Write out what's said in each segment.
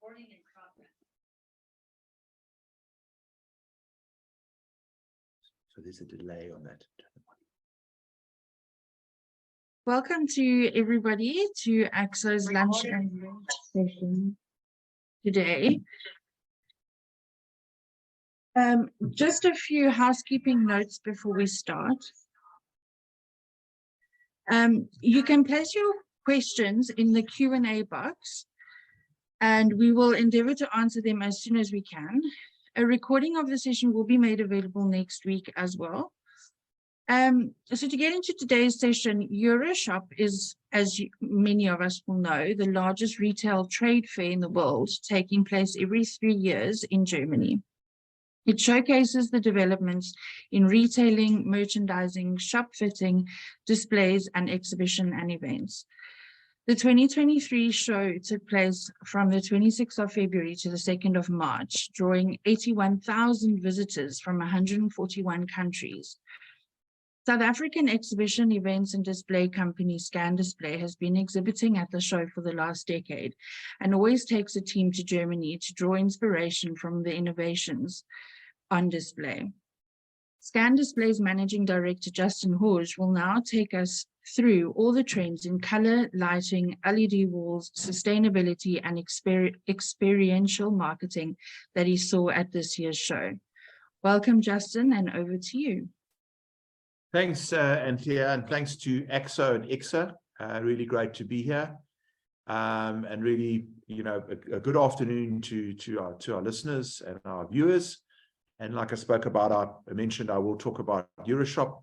recording in progress. So there's a delay on that. Welcome to everybody to AXO's lunch and learn session today. Just a few housekeeping notes before we start. You can place your questions in the Q&A box, and we will endeavor to answer them as soon as we can. A recording of the session will be made available next week as well. So to get into today's session, Euroshop is, as many of us will know, the largest retail trade fair in the world, taking place every 3 years in Germany. It showcases the developments in retailing, merchandising, shop fitting, displays, and exhibition and events. The 2023 show took place from the 26th of February to the 2nd of March, drawing 81,000 visitors from 141 countries. South African exhibition, events and display company Scan Display has been exhibiting at the show for the last decade and always takes a team to Germany to draw inspiration from the innovations on display. Scan Display's Managing Director Justin Horge will now take us through all the trends in color, lighting, LED walls, sustainability and experiential marketing that he saw at this year's show. Welcome, Justin, and over to you. Thanks, Anthea, and thanks to AXO and ICSA. Really great to be here. And really, you know, a good afternoon to our listeners and our viewers. And like I mentioned, I will talk about Euroshop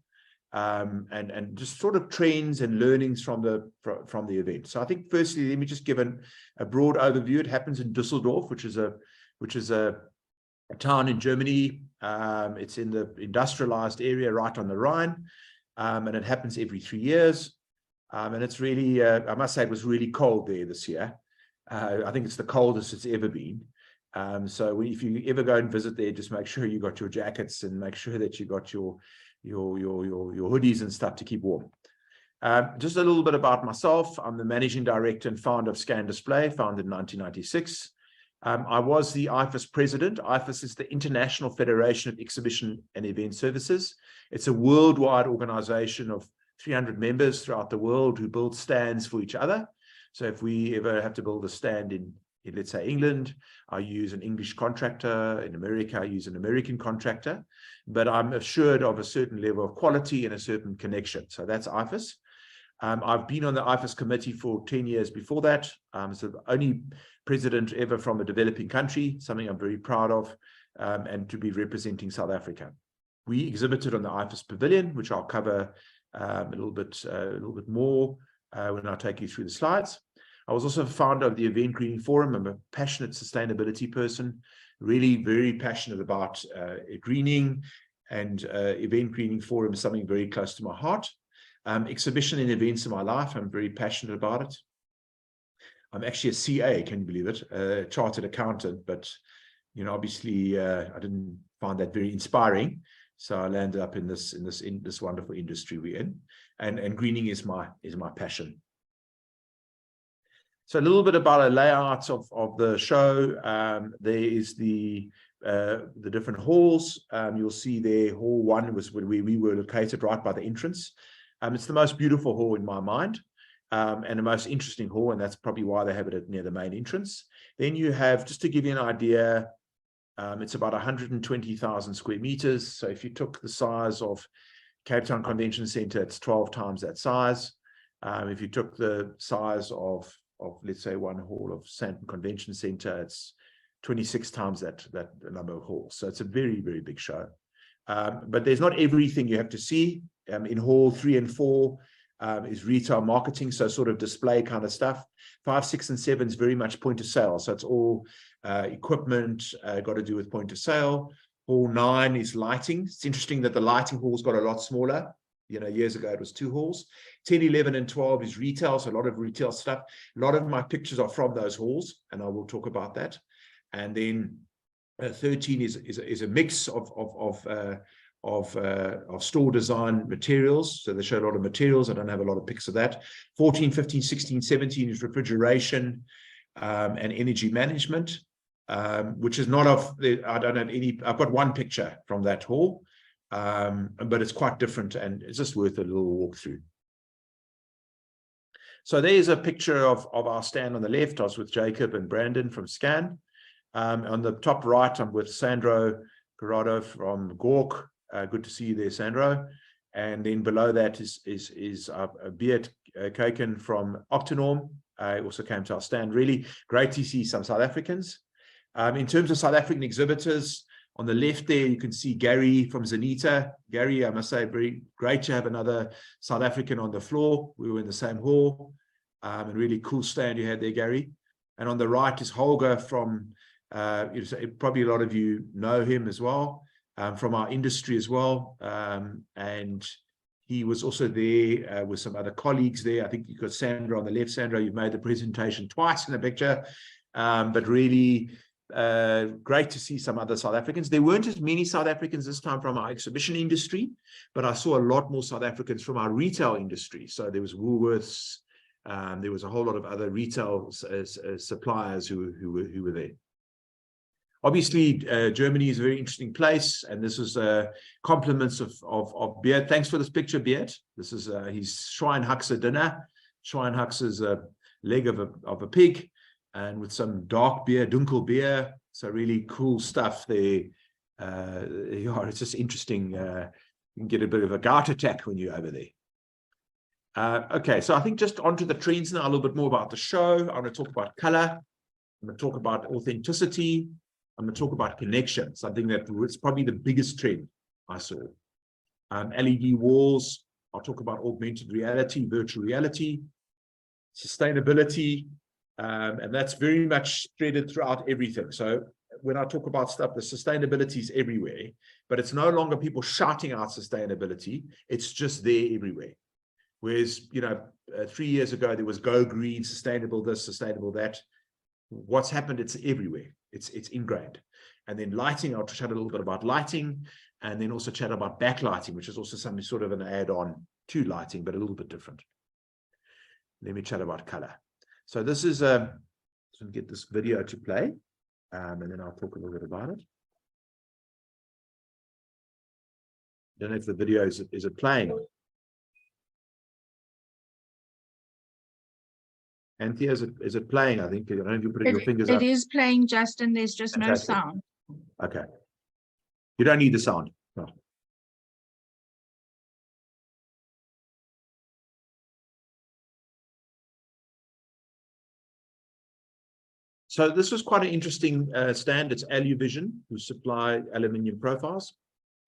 and just sort of trends and learnings from the event. So I think firstly, let me just give a broad overview. It happens in Düsseldorf, which is a town in Germany. It's in the industrialized area right on the Rhine, and it happens every 3 years. And it's really, I must say, it was really cold there this year. I think it's the coldest it's ever been. So if you ever go and visit there, just make sure you got your jackets and make sure that you got your hoodies and stuff to keep warm. Just a little bit about myself. I'm the managing director and founder of Scan Display, founded in 1996. I was the IFES president. IFES is the International Federation of Exhibition and Event Services. It's a worldwide organization of 300 members throughout the world who build stands for each other. So if we ever have to build a stand in let's say England, I use an English contractor. In America, I use an American contractor, but I'm assured of a certain level of quality and a certain connection. So that's IFES. I've been on the IFES committee for 10 years before that. So the only president ever from a developing country, something I'm very proud of, and to be representing South Africa. We exhibited on the IFES Pavilion, which I'll cover a little bit more when I take you through the slides. I was also founder of the Event Greening Forum. I'm a passionate sustainability person, really very passionate about greening, and Event Greening Forum is something very close to my heart. Exhibition and events in my life, I'm very passionate about it. I'm actually a CA, can you believe it? A chartered accountant, but you know, obviously I didn't find that very inspiring. So I landed up in this wonderful industry we're in, and greening is my passion. So a little bit about a layout of the show. There is the different halls. You'll see there, hall 1 was where we were located right by the entrance. It's the most beautiful hall in my mind, and the most interesting hall, and that's probably why they have it near the main entrance. Then you have, just to give you an idea, it's about 120,000 square meters. So if you took the size of Cape Town Convention Centre, it's 12 times that size. If you took the size of let's say one hall of Sandton Convention Centre, it's 26 times that number of halls. So it's a very, very big show. But there's not everything you have to see. In hall 3 and 4 is retail marketing, so sort of display kind of stuff. 5, 6, and 7 is very much point of sale. So it's all equipment got to do with point of sale. Hall 9 is lighting. It's interesting that the lighting halls got a lot smaller. You know, years ago it was 2 halls. 10, 11, and 12 is retail, so a lot of retail stuff. A lot of my pictures are from those halls, and I will talk about that. And then 13 is a mix of store design materials. So they show a lot of materials. I don't have a lot of pics of that. 14, 15, 16, 17 is refrigeration. and energy management, which is not of the, I don't have any, I've got one picture from that hall, but it's quite different and it's just worth a little walk through. So there's a picture of our stand on the left. I was with Jacob and Brandon from Scan. On the top right, I'm with Sandro Corrado from Gork. Good to see you there, Sandro. And then below that is Beat Kaken from Octonorm. Also came to our stand. Really great to see some South Africans. In terms of South African exhibitors, on the left there, you can see Gary from Zenita. Gary, I must say, very great to have another South African on the floor. We were in the same hall. And really cool stand you had there, Gary. And on the right is Holger from, probably a lot of you know him as well, from our industry as well. And he was also there with some other colleagues there. I think you've got Sandra on the left. Sandra, you've made the presentation twice in the picture, but really great to see some other South Africans. There weren't as many South Africans this time from our exhibition industry, but I saw a lot more South Africans from our retail industry. So there was Woolworths, there was a whole lot of other retail suppliers who were there. Obviously, Germany is a very interesting place, and this is compliments of Beert. Thanks for this picture, Beert. This is his Schweinhaxe dinner. Schweinhaxe is a leg of a pig, and with some dark beer, dunkel beer. So really cool stuff there. Yeah, it's just interesting. You can get a bit of a gout attack when you're over there. Okay, so I think just onto the trends now, a little bit more about the show. I'm going to talk about color. I'm going to talk about authenticity. I'm going to talk about connection, something that was probably the biggest trend I saw. LED walls. I'll talk about augmented reality, virtual reality, sustainability, and that's very much threaded throughout everything. So when I talk about stuff, the sustainability is everywhere, but it's no longer people shouting out sustainability. It's just there everywhere. Whereas, 3 years ago, there was go green, sustainable this, sustainable that. What's happened, it's everywhere. It's ingrained. And then lighting, I'll chat a little bit about lighting, and then also chat about backlighting, which is also something sort of an add-on to lighting, but a little bit different. Let me chat about color. So this is so get this video to play, and then I'll talk a little bit about it. I don't know if the video is it playing. Anthea, is it playing? I think I don't know if you put your fingers up. It is playing, Justin. There's just Fantastic. no sound. Okay. You don't need the sound. No. So this was quite an interesting stand. It's Aluvision, who supply aluminium profiles.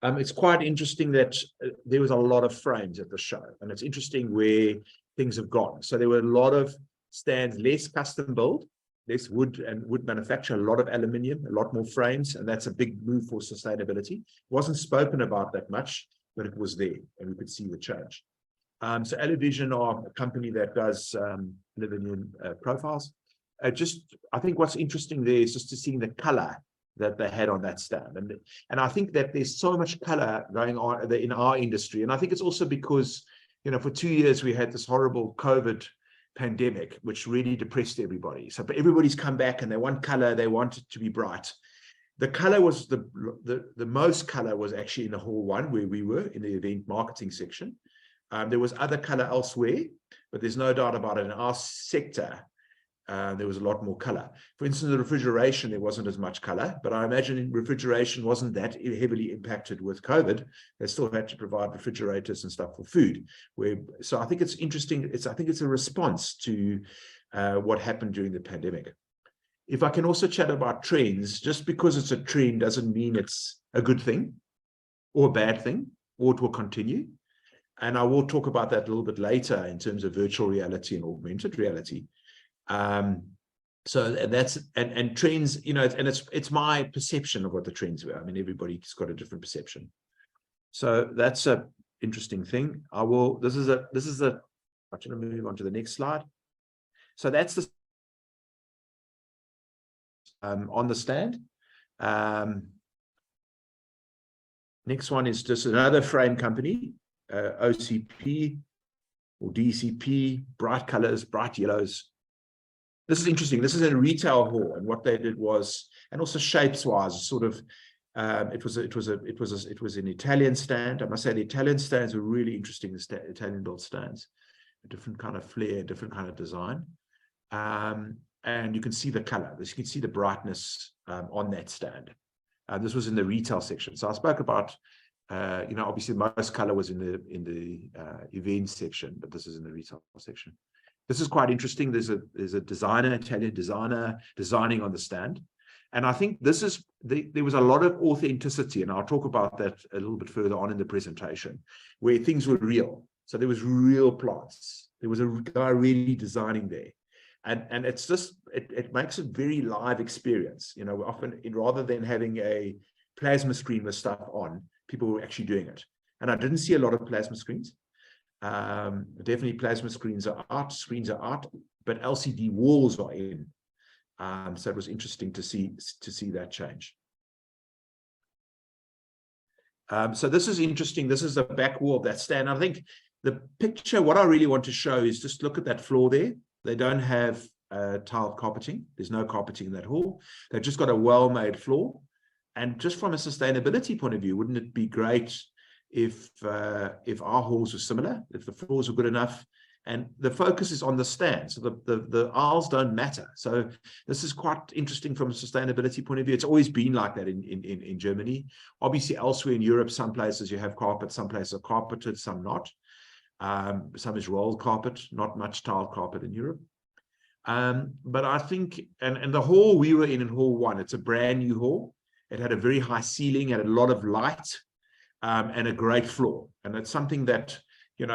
It's quite interesting that there was a lot of frames at the show, and it's interesting where things have gone. So there were a lot of stands, less custom build, less wood and wood manufacture, a lot of aluminium, a lot more frames, and that's a big move for sustainability. It wasn't spoken about that much, but it was there, and we could see the change. So Aluvision are a company that does aluminium profiles. I think what's interesting there is just to see the color that they had on that stand. And I think that there's so much color going on in our industry. And I think it's also because, for 2 years, we had this horrible COVID pandemic, which really depressed everybody. So but everybody's come back and they want color, they want it to be bright. The color was the most color was actually in the hall 1 where we were in the event marketing section. There was other color elsewhere, but there's no doubt about it. In our sector, there was a lot more color. For instance, the refrigeration, there wasn't as much color, but I imagine refrigeration wasn't that heavily impacted with COVID. They still had to provide refrigerators and stuff for food. So I think it's interesting. I think it's a response to what happened during the pandemic. If I can also chat about trends, just because it's a trend doesn't mean it's a good thing or a bad thing, or it will continue. And I will talk about that a little bit later in terms of virtual reality and augmented reality. So that's and trends, and it's my perception of what the trends were. I mean, everybody's got a different perception. So that's a interesting thing. I'm going to move on to the next slide. So that's the on the stand. Next one is just another frame company, OCP or DCP, bright colors, bright yellows. this is interesting. This is a retail hall, and what they did was, and also shapes-wise, sort of, it was an Italian stand. I must say the Italian stands were really interesting. The Italian-built stands, a different kind of flair, different kind of design, and you can see the color. You can see the brightness on that stand. This was in the retail section. So I spoke about, obviously most color was in the event section, but this is in the retail section. This is quite interesting. There's a designer, Italian designer, designing on the stand. And I think this is, there was a lot of authenticity, and I'll talk about that a little bit further on in the presentation, where things were real. So there was real plants. There was a guy really designing there. And it's just, it makes a very live experience. Often, rather than having a plasma screen with stuff on, people were actually doing it. And I didn't see a lot of plasma screens. Definitely plasma screens are out, but LCD walls are in. So it was interesting to see that change. So this is interesting. This is the back wall of that stand. I think the picture, what I really want to show is just look at that floor there. They don't have tiled carpeting. There's no carpeting in that hall. They've just got a well-made floor. And just from a sustainability point of view, wouldn't it be great if our halls were similar, if the floors were good enough? And the focus is on the stand, so the aisles don't matter. So this is quite interesting from a sustainability point of view. It's always been like that in Germany. Obviously, elsewhere in Europe, some places you have carpet, some places are carpeted, some not. Some is rolled carpet, not much tiled carpet in Europe. But I think, and the hall we were in hall 1, it's a brand new hall. It had a very high ceiling, had a lot of light, and a great floor. And it's something that, in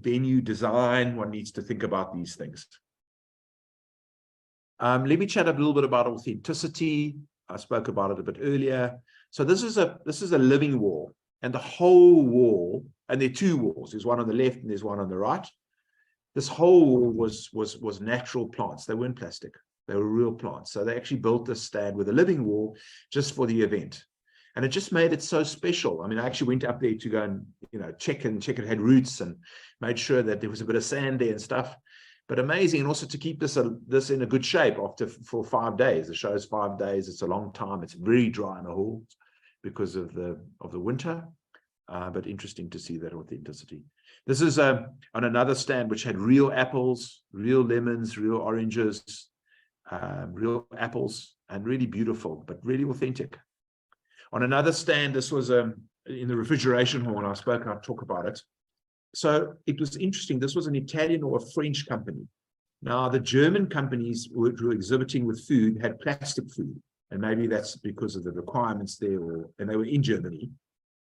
venue design, one needs to think about these things. Let me chat a little bit about authenticity. I spoke about it a bit earlier. So this is a living wall, and the whole wall, and there are 2 walls. There's one on the left and there's one on the right. This whole wall was natural plants. They weren't plastic. They were real plants. So they actually built this stand with a living wall just for the event. And it just made it so special. I mean, I actually went up there to go and, check it had roots, and made sure that there was a bit of sand there and stuff. But amazing. And also to keep this in a good shape for 5 days. The show's 5 days. It's a long time. It's very dry in the hall because of the winter. But interesting to see that authenticity. This is on another stand which had real apples, real lemons, real oranges, real apples, and really beautiful, but really authentic. On another stand, this was in the refrigeration hall, and I'll talk about it. So it was interesting. This was an Italian or a French company. Now, the German companies who were exhibiting with food had plastic food, and maybe that's because of the requirements there, and they were in Germany,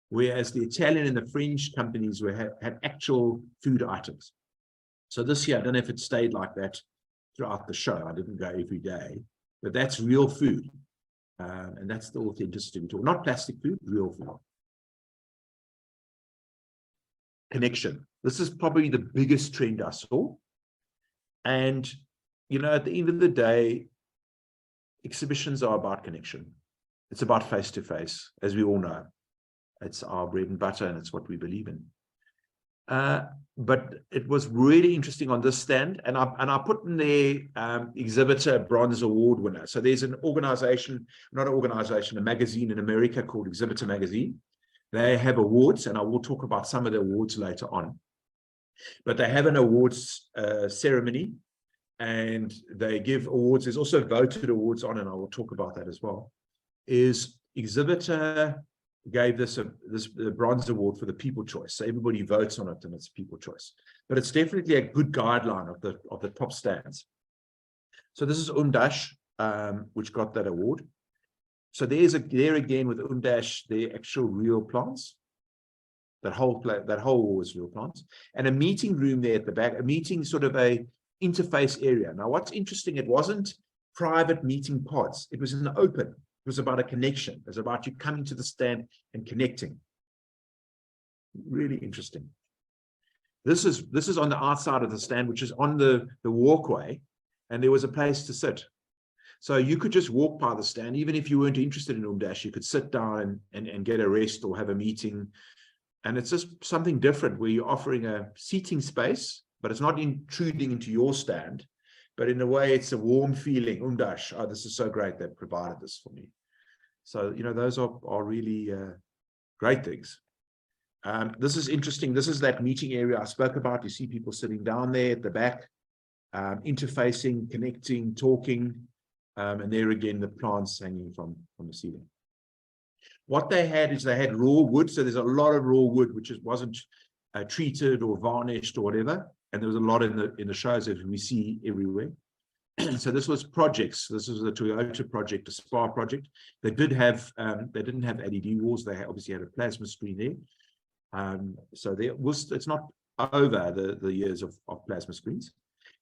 whereas the Italian and the French companies had actual food items. So this year, I don't know if it stayed like that throughout the show. I didn't go every day, but that's real food. And that's the authenticity we talk. Not plastic food, real food. Connection. This is probably the biggest trend I saw. And, at the end of the day, exhibitions are about connection. It's about face-to-face, as we all know. It's our bread and butter, and it's what we believe in. But it was really interesting on this stand, and I put in there exhibitor bronze award winner. So there's an organization, a magazine in America called Exhibitor Magazine. They have awards, and I will talk about some of the awards later on. But they have an awards ceremony, and they give awards. There's also voted awards on, and I will talk about that as well. Is exhibitor gave the bronze award for the people choice. So everybody votes on it, and it's people choice. But it's definitely a good guideline of the top stands. So this is Undash, which got that award. So there again with Undash, the actual real plants. That whole wall was real plants, and a meeting room there at the back. A meeting, sort of a interface area. Now, what's interesting? It wasn't private meeting pods. It was in the open. It was about a connection. It was about you coming to the stand and connecting. Really interesting. This is on the outside of the stand, which is on the walkway, and there was a place to sit. So you could just walk by the stand, even if you weren't interested in Undash, you could sit down and get a rest or have a meeting. And it's just something different where you're offering a seating space, but it's not intruding into your stand. but in a way, it's a warm feeling. Umdash, oh, this is so great. They've provided this for me. So, you know, those are really great things. This is interesting. This is that meeting area I spoke about. You see people sitting down there at the back, interfacing, connecting, talking, and there again, the plants hanging from the ceiling. What they had is they had raw wood. So there's a lot of raw wood, which wasn't treated or varnished or whatever. And there was a lot in the shows that we see everywhere. So this was projects. This was the Toyota project, a Spa project. They didn't have LED walls. They obviously had a plasma screen there. So it's not over the years of plasma screens.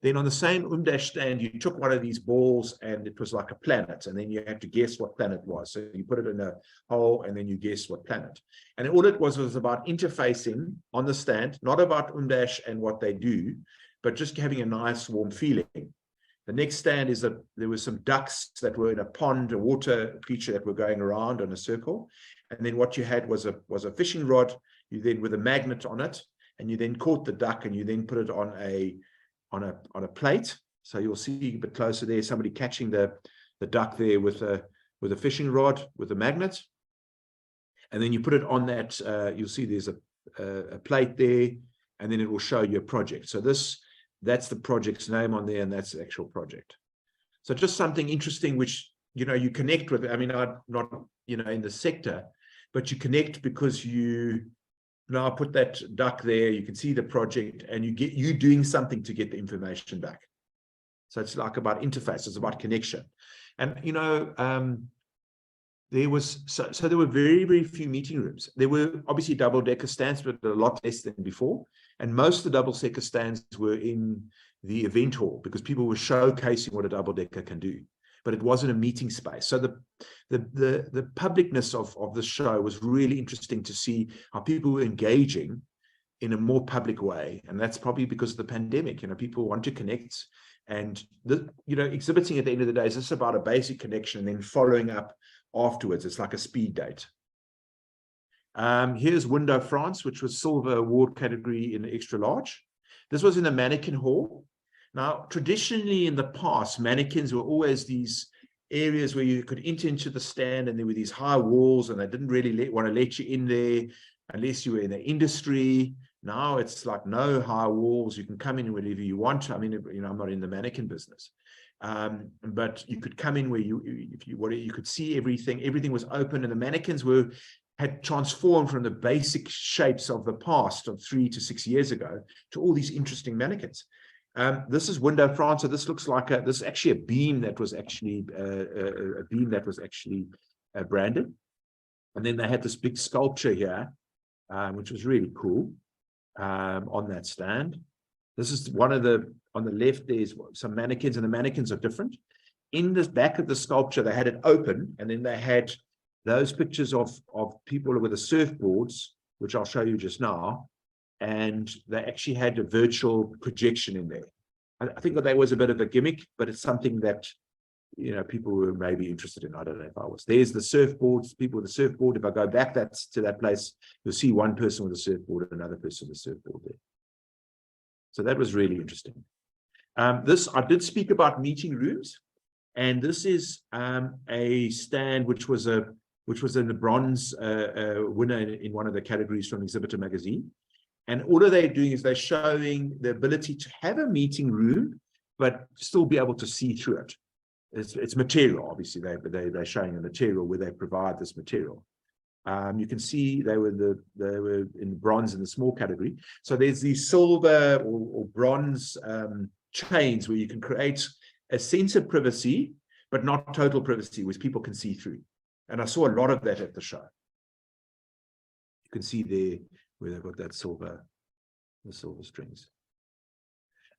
Then on the same Umdash stand, you took one of these balls and it was like a planet. And then you had to guess what planet it was. So you put it in a hole and then you guess what planet. And all it was about interfacing on the stand, not about Umdash and what they do, but just having a nice warm feeling. The next stand is that there were some ducks that were in a pond, a water feature that were going around in a circle. And then what you had was a fishing rod, you then with a magnet on it, and you then caught the duck and you then put it on a plate. So you'll see a bit closer there, somebody catching the duck there with a fishing rod with a magnet. And then you put it on that, you'll see there's a plate there, and then it will show you a project. So that's the project's name on there, and that's the actual project. So just something interesting, which, you know, you connect with. I mean, I'm not, you know, in the sector, but you connect because you now put that duck there, you can see the project, and you doing something to get the information back. So it's like about interface, it's about connection. And, you know, there were very, very few meeting rooms. There were obviously double-decker stands, but a lot less than before. And most of the double-decker stands were in the event hall because people were showcasing what a double-decker can do. But it wasn't a meeting space. So the publicness of the show was really interesting to see how people were engaging in a more public way. And that's probably because of the pandemic. You know, people want to connect, and you know, exhibiting at the end of the day is just about a basic connection and then following up afterwards. It's like a speed date. Here's Window France, which was silver award category in extra large. This was in the mannequin hall. Now, traditionally in the past, mannequins were always these areas where you could enter into the stand, and there were these high walls, and they didn't really want to let you in there unless you were in the industry. Now it's like no high walls. You can come in whenever you want. I mean, you know, I'm not in the mannequin business. But you could come in where you could see everything. Everything was open, and the mannequins had transformed from the basic shapes of the past of 3 to 6 years ago to all these interesting mannequins. This is Window France. So this looks like this is actually a beam that was actually branded, and then they had this big sculpture here, which was really cool on that stand. This is one of on the left, there's some mannequins, and the mannequins are different. In the back of the sculpture, they had it open, and then they had those pictures of people with the surfboards, which I'll show you just now. And they actually had a virtual projection in there. I think that was a bit of a gimmick, but it's something that, you know, people were maybe interested in. I don't know if I was. There's the surfboards, people with the surfboard. If I go back to that place, you'll see one person with a surfboard and another person with a surfboard there. So that was really interesting. I did speak about meeting rooms, and this is a stand which was in the bronze winner in one of the categories from Exhibitor magazine. And all of they're doing is they're showing the ability to have a meeting room, but still be able to see through it. It's material, obviously. They're showing the material where they provide this material. You can see they were in bronze in the small category. So there's these silver or bronze chains where you can create a sense of privacy, but not total privacy, which people can see through. And I saw a lot of that at the show. You can see there where they've got that the silver strings.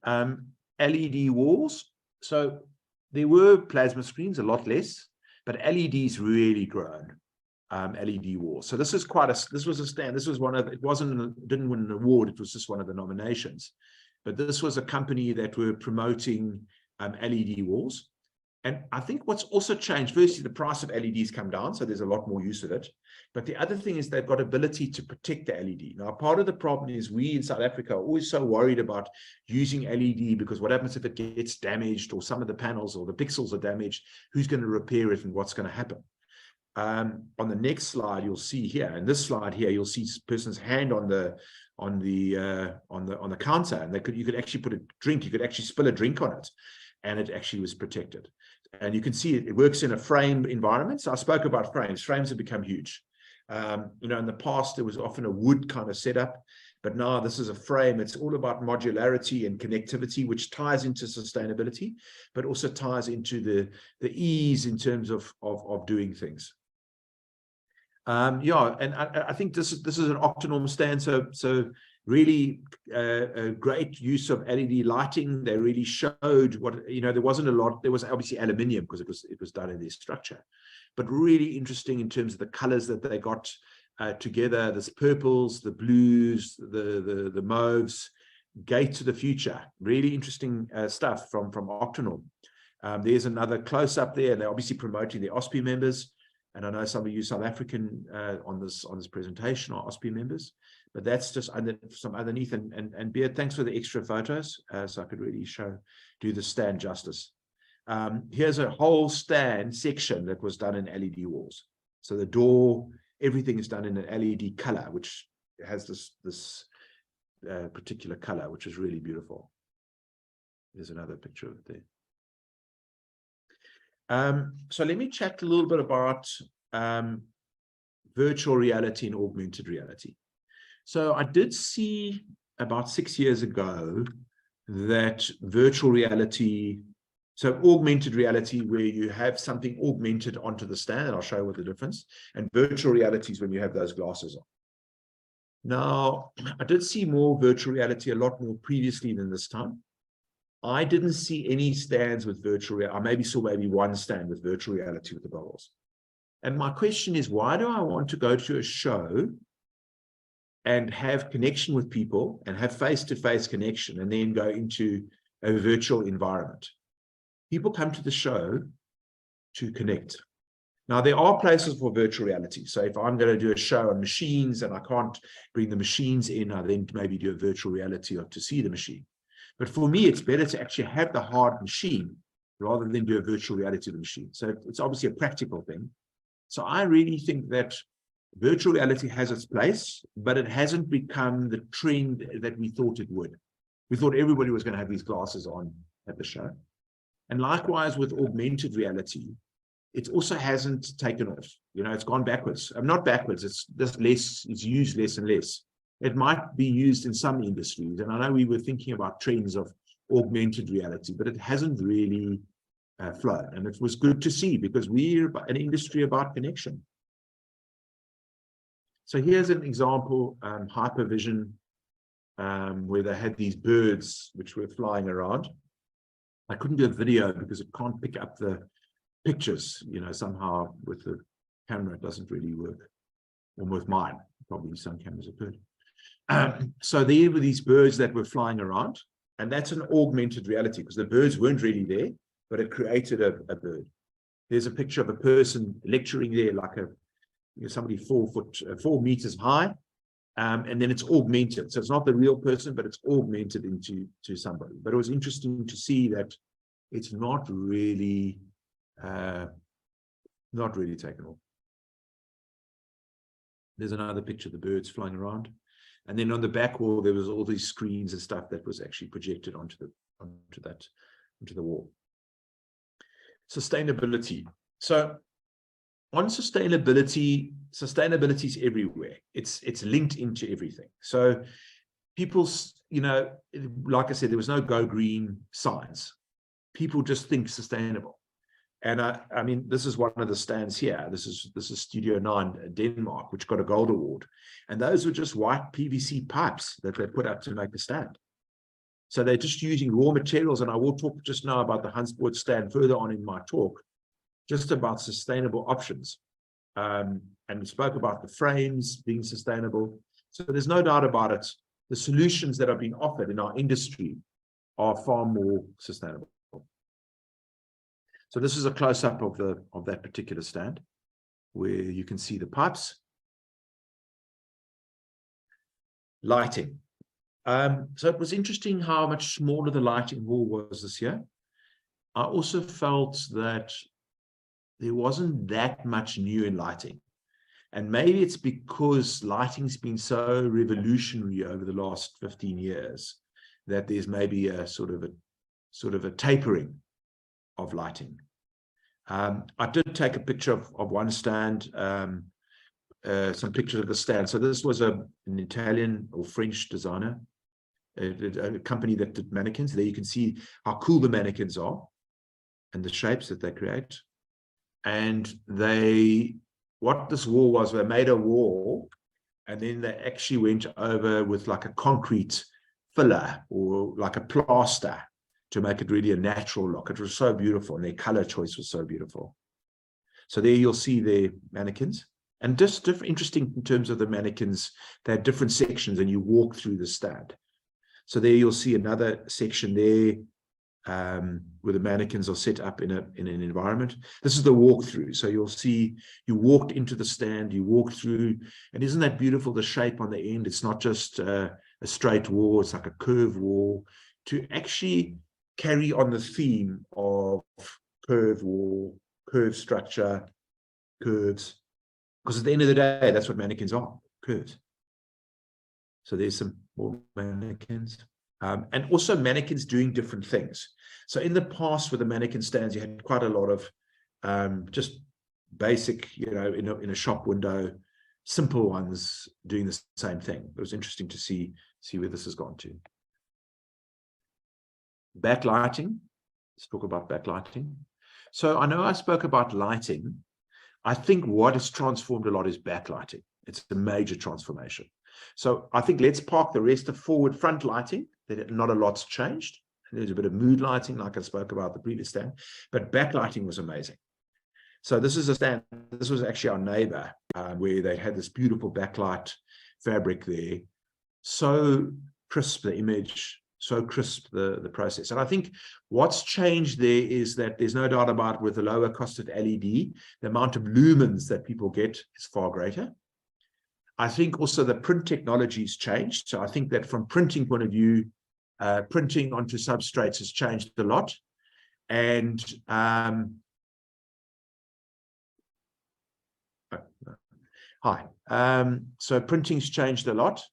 LED walls. So there were plasma screens, a lot less, but LEDs really grown. LED walls. So this was a stand. This was didn't win an award. It was just one of the nominations. But this was a company that were promoting LED walls. And I think what's also changed, firstly, the price of LEDs come down, so there's a lot more use of it. But the other thing is they've got ability to protect the LED. Now, part of the problem is we in South Africa are always so worried about using LED, because what happens if it gets damaged, or some of the panels or the pixels are damaged, who's going to repair it and what's going to happen? On the next slide, you'll see here, in this slide here, you'll see a person's hand on the counter, and you could actually put a drink, you could actually spill a drink on it, and it actually was protected. And you can see it works in a frame environment. So I spoke about frames. Frames have become huge. You know, in the past, there was often a wood kind of setup, but now this is a frame. It's all about modularity and connectivity, which ties into sustainability, but also ties into the ease in terms of doing things. Yeah, and I think this is an octanorm stand. So really a great use of LED lighting. They really showed what, you know, there wasn't a lot. There was obviously aluminium because it was done in their structure, but really interesting in terms of the colors that they got together. This purples, the blues, the mauves, gate to the future. Really interesting stuff from Octanorm. There's another close up there, and they're obviously promoting the OSPI members. And I know some of you South African on this presentation are OSPI members, but that's just some underneath. And Beard, thanks for the extra photos, so I could really do the stand justice. Here's a whole stand section that was done in LED walls. So the door, everything is done in an LED color, which has this particular color, which is really beautiful. There's another picture of it there. So let me chat a little bit about virtual reality and augmented reality. So I did see about 6 years ago that virtual reality, so augmented reality, where you have something augmented onto the stand, and I'll show you what the difference, and virtual reality is when you have those glasses on. Now, I did see more virtual reality a lot more previously than this time. I didn't see any stands with virtual reality. I maybe saw one stand with virtual reality with the goggles. And my question is, why do I want to go to a show and have connection with people and have face-to-face connection and then go into a virtual environment? People come to the show to connect. Now, there are places for virtual reality. So if I'm going to do a show on machines and I can't bring the machines in, I then maybe do a virtual reality to see the machine. But for me, it's better to actually have the hard machine rather than do a virtual reality of the machine. So it's obviously a practical thing. So I really think that virtual reality has its place, but it hasn't become the trend that we thought it would. We thought everybody was going to have these glasses on at the show. And likewise with augmented reality, it also hasn't taken off. You know, it's gone backwards. Not backwards, it's just less, it's used less and less. It might be used in some industries. And I know we were thinking about trends of augmented reality, but it hasn't really flown. And it was good to see because we're an industry about connection. So here's an example, Hypervision, where they had these birds which were flying around. I couldn't do a video because it can't pick up the pictures, you know, somehow with the camera, it doesn't really work. Or with mine, probably some cameras are good. So there were these birds that were flying around, and that's an augmented reality because the birds weren't really there, but it created a bird. There's a picture of a person lecturing there, like somebody 4 meters high, and then it's augmented. So it's not the real person, but it's augmented into somebody. But it was interesting to see that it's not really taken off. There's another picture of the birds flying around. And then on the back wall, there was all these screens and stuff that was actually projected onto the wall. Sustainability. So on sustainability is everywhere. It's linked into everything. So people's, you know, like I said, there was no go green signs. People just think sustainable. And I mean, this is one of the stands here. This is Studio 9 Denmark, which got a gold award. And those were just white PVC pipes that they put up to make the stand. So they're just using raw materials. And I will talk just now about the Hansboort stand further on in my talk, just about sustainable options. And we spoke about the frames being sustainable. So there's no doubt about it. The solutions that are being offered in our industry are far more sustainable. So this is a close-up of that particular stand, where you can see the pipes. Lighting. So it was interesting how much smaller the lighting hall was this year. I also felt that there wasn't that much new in lighting. And maybe it's because lighting's been so revolutionary over the last 15 years that there's maybe a sort of a tapering of lighting. I did take a picture of one stand, some pictures of the stand. So this was an Italian or French designer, a company that did mannequins. There you can see how cool the mannequins are and the shapes that they create. And what this wall was, they made a wall and then they actually went over with like a concrete filler or like a plaster to make it really a natural look. It was so beautiful, and their color choice was so beautiful. So there you'll see their mannequins. And just interesting in terms of the mannequins, they had different sections and you walk through the stand. So there you'll see another section there where the mannequins are set up in an environment. This is the walkthrough. So you'll see you walked into the stand, you walk through, and isn't that beautiful, the shape on the end? It's not just a straight wall, it's like a curved wall, to actually carry on the theme of curved wall, curved structure, curves. Because at the end of the day, that's what mannequins are, curves. So there's some more mannequins. And also mannequins doing different things. So in the past with the mannequin stands, you had quite a lot of just basic, in a shop window, simple ones doing the same thing. It was interesting to see where this has gone to. Backlighting. Let's talk about backlighting. So I know I spoke about lighting. I think what has transformed a lot is backlighting. It's a major transformation. So I think let's park the rest of front lighting. That not a lot's changed. There's a bit of mood lighting, like I spoke about the previous stand, but backlighting was amazing. So this is a stand. This was actually our neighbor, where they had this beautiful backlight fabric there. So crisp the image, so crisp the process. And I think what's changed there is that there's no doubt about it, with the lower cost of LED, the amount of lumens that people get is far greater. I think also the print technology has changed. So I think that from printing point of view, printing onto substrates has changed a lot. And so printing's changed a lot.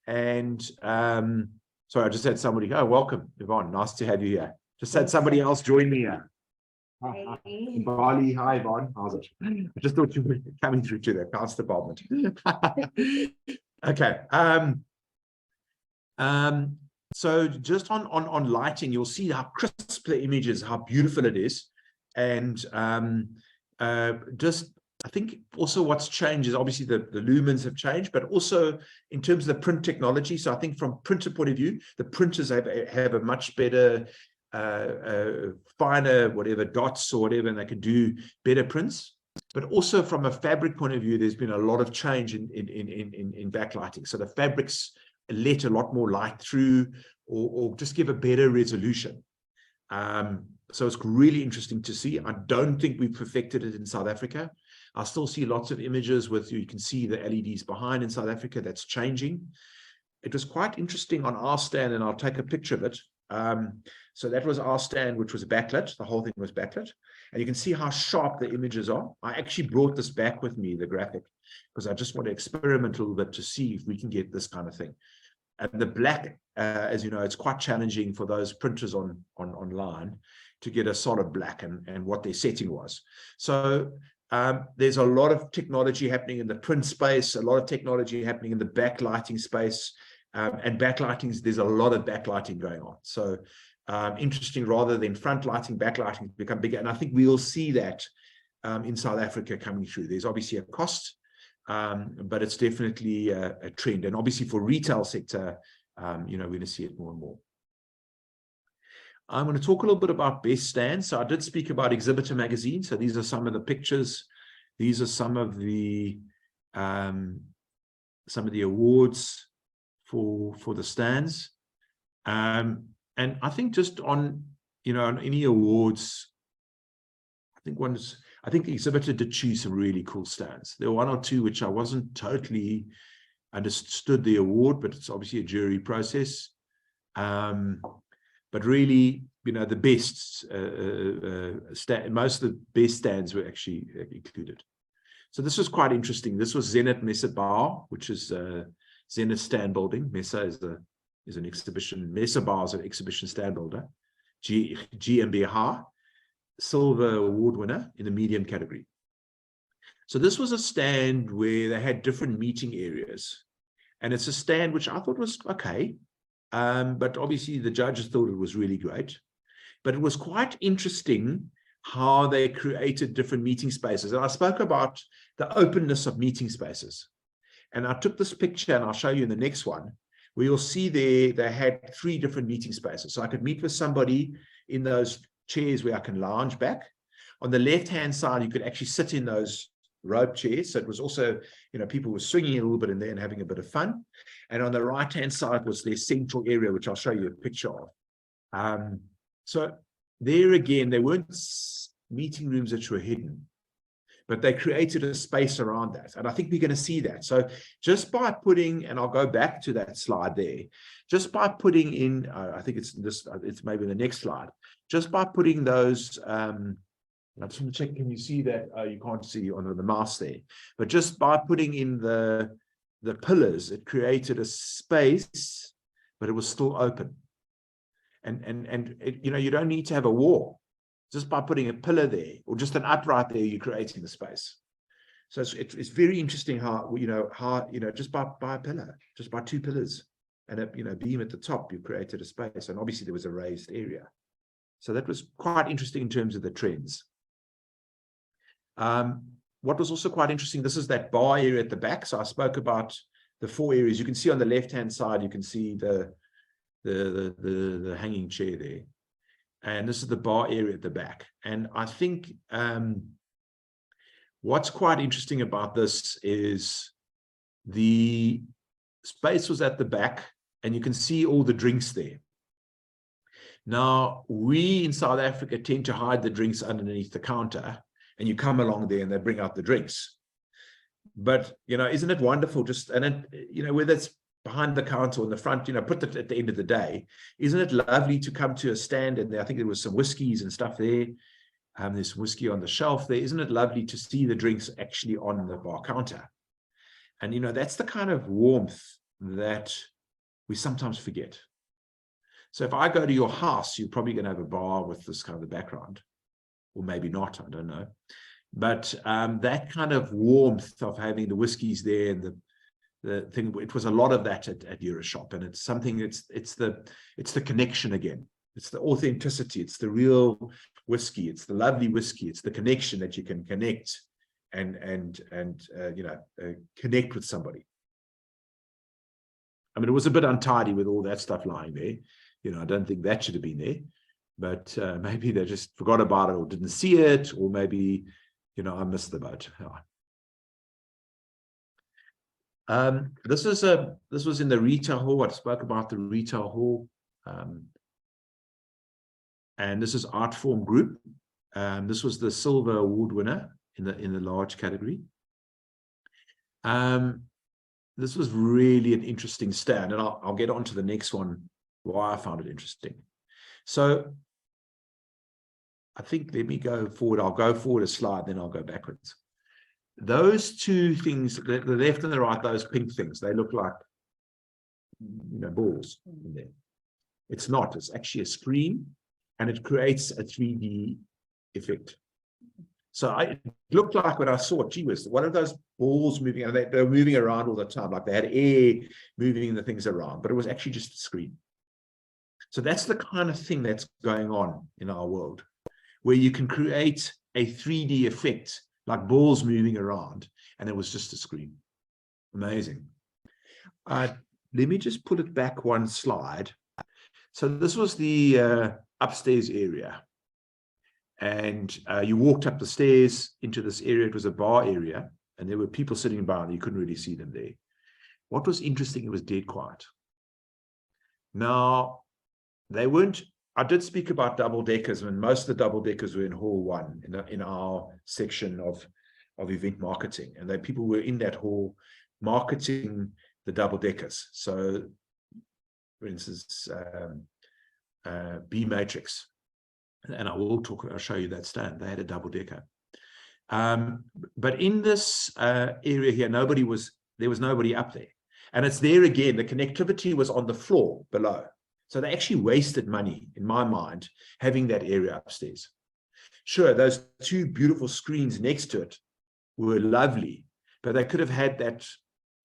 And sorry, I just had somebody, oh, welcome, Yvonne, nice to have you here. Just had somebody else join me here. Hey. Bali, hi Yvonne, how's it? I just thought you were coming through to the accounts department. Okay. So just on lighting, you'll see how crisp the image is, how beautiful it is. And just, I think also what's changed is obviously the lumens have changed, but also in terms of the print technology. So I think from printer point of view, the printers have a much better, finer, whatever, dots or whatever, and they can do better prints. But also from a fabric point of view, there's been a lot of change in backlighting. So the fabrics let a lot more light through, or just give a better resolution. So it's really interesting to see. I don't think we've perfected it in South Africa. I still see lots of images with, you can see the LEDs behind in South Africa. That's changing. It was quite interesting on our stand, and I'll take a picture of it. So that was our stand, which was backlit. The whole thing was backlit. And you can see how sharp the images are. I actually brought this back with me, the graphic, because I just want to experiment a little bit to see if we can get this kind of thing. And the black, as you know, it's quite challenging for those printers online to get a solid black and what their setting was. So there's a lot of technology happening in the print space, a lot of technology happening in the backlighting space, and backlighting, there's a lot of backlighting going on. So interesting, rather than front lighting, backlighting become bigger. And I think we'll see that in South Africa coming through. There's obviously a cost, but it's definitely a trend. And obviously for retail sector, we're going to see it more and more. I'm going to talk a little bit about best stands. So I did speak about Exhibitor magazine. So these are some of the pictures. These are some of the awards for the stands. And I think just on any awards, I think the exhibitor did choose some really cool stands. There were one or two which I wasn't totally understood the award, but it's obviously a jury process. But really, the best, most of the best stands were actually included. So this was quite interesting. This was Zenith Messe Bar, which is Zenith stand building. Messe is an exhibition. Messe Bar is an exhibition stand builder. GmbH, silver award winner in the medium category. So this was a stand where they had different meeting areas. And it's a stand which I thought was okay. But obviously the judges thought it was really great. But it was quite interesting how they created different meeting spaces. And I spoke about the openness of meeting spaces. And I took this picture, and I'll show you in the next one, where you'll see there they had 3 different meeting spaces. So I could meet with somebody in those chairs where I can lounge back. On the left-hand side, you could actually sit in those rope chairs. So it was also, people were swinging a little bit in there and having a bit of fun. And on the right-hand side was their central area, which I'll show you a picture of. So there again, they weren't meeting rooms that were hidden, but they created a space around that. And I think we're going to see that. So just by putting, and I'll go back to that slide there, just by putting in, I think it's maybe the next slide, just by putting those, I just want to check, can you see that? You can't see on the mouse there, but just by putting in the pillars, it created a space, but it was still open. And you don't need to have a wall. Just by putting a pillar there or just an upright there, you're creating the space. So it's very interesting how just by a pillar, just by 2 pillars and a beam at the top, you created a space. And obviously there was a raised area. So that was quite interesting in terms of the trends. What was also quite interesting, this is that bar area at the back. So I spoke about the 4 areas. You can see on the left-hand side, you can see the hanging chair there. And this is the bar area at the back. And I think what's quite interesting about this is the space was at the back, and you can see all the drinks there. Now, we in South Africa tend to hide the drinks underneath the counter, and you come along there and they bring out the drinks. But, isn't it wonderful? Whether it's behind the counter or in the front, put that at the end of the day, isn't it lovely to come to a stand? And I think there was some whiskeys and stuff there. There's whiskey on the shelf there. Isn't it lovely to see the drinks actually on the bar counter? And, that's the kind of warmth that we sometimes forget. So if I go to your house, you're probably going to have a bar with this kind of background, or maybe not, I don't know. But that kind of warmth of having the whiskeys there and the thing, it was a lot of that at Euroshop, and it's something, it's the connection again. It's the authenticity. It's the real whiskey. It's the lovely whiskey. It's the connection that you can connect and connect with somebody. I mean, it was a bit untidy with all that stuff lying there. I don't think that should have been there, but maybe they just forgot about it or didn't see it, or maybe, I missed the boat. This was in the retail hall. I spoke about the retail hall. And this is Art Form Group. This was the silver award winner in the large category. This was really an interesting stand, and I'll get on to the next one, why I found it interesting. So I think, let me go forward. I'll go forward a slide, then I'll go backwards. Those 2 things, the left and the right, those pink things, they look like, balls in there. It's not. It's actually a screen, and it creates a 3D effect. So it looked like, when I saw it, gee whiz, what are those balls moving? And they were moving around all the time, like they had air moving the things around, but it was actually just a screen. So that's the kind of thing that's going on in our world, where you can create a 3D effect, like balls moving around, and it was just a screen. Amazing. Let me just put it back one slide. So this was the upstairs area. And you walked up the stairs into this area. It was a bar area, and there were people sitting by, and you couldn't really see them there. What was interesting, it was dead quiet. Now, they weren't I did speak about double deckers, and most of the double deckers were in hall 1 in our section of event marketing, and people were in that hall marketing the double deckers. So, for instance, B Matrix, and I'll show you that stand. They had a double decker. But in this area here, there was nobody up there. And it's there again, the connectivity was on the floor below. So they actually wasted money, in my mind, having that area upstairs. Sure, those 2 beautiful screens next to it were lovely, but they could have had that,